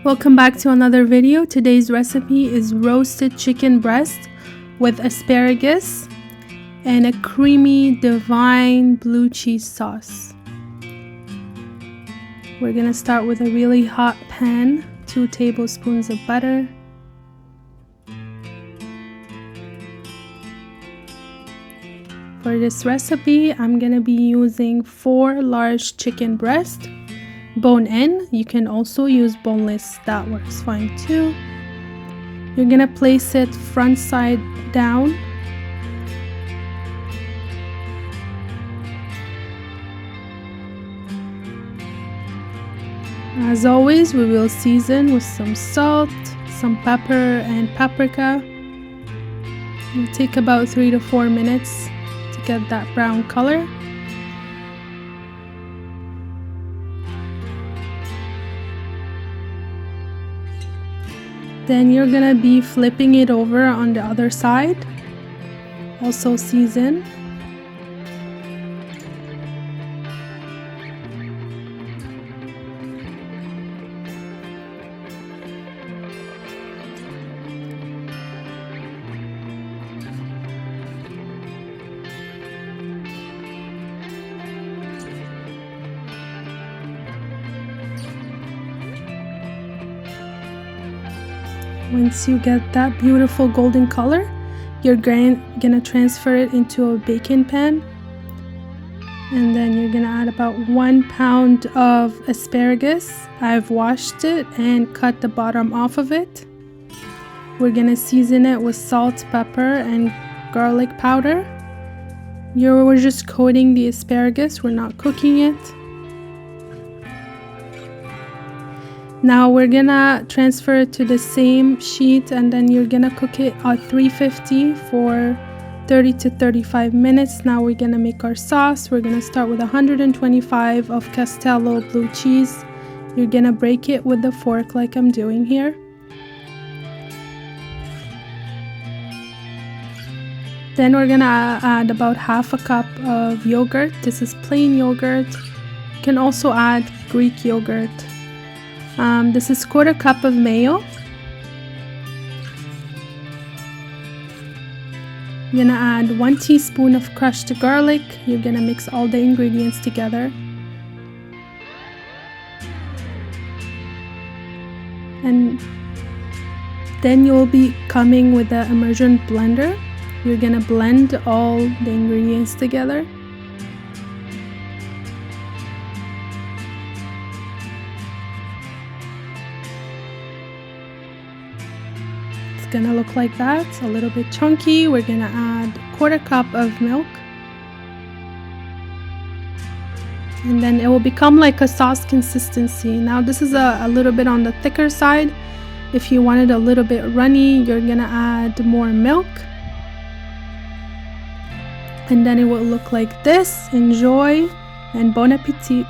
Welcome back to another video. Today's recipe is roasted chicken breast with asparagus and a creamy divine blue cheese sauce. We're gonna start with a really hot pan, 2 tablespoons of butter, for this recipe I'm gonna be using 4 large chicken breasts, bone in. You can also use boneless, that works fine too. You're gonna place it front side down. As always, we will season with some salt, some pepper and paprika. It'll take about 3 to 4 minutes to get that brown color. Then you're gonna be flipping it over on the other side, also season. Once you get that beautiful golden color, you're gonna transfer it into a baking pan, and then you're gonna add about 1 pound of asparagus. I've washed it and cut the bottom off of it. We're gonna season it with salt, pepper and garlic powder. We're just coating the asparagus, we're not cooking it. Now we're gonna transfer it to the same sheet, and then you're gonna cook it at 350 for 30 to 35 minutes. Now we're gonna make our sauce. We're gonna start with 125 of Castello blue cheese. You're gonna break it with the fork like I'm doing here. Then we're gonna add about half a cup of yogurt. This is plain yogurt. You can also add Greek yogurt. This is 1/4 cup of mayo. You're gonna add 1 teaspoon of crushed garlic. You're gonna mix all the ingredients together. And then you'll be coming with the immersion blender. You're gonna blend all the ingredients together. Gonna look like that, a little bit chunky. We're gonna add 1/4 cup of milk, and then it will become like a sauce consistency. Now this is a little bit on the thicker side. If you want it a little bit runny, you're gonna add more milk, and then it will look like this. Enjoy and bon appetit.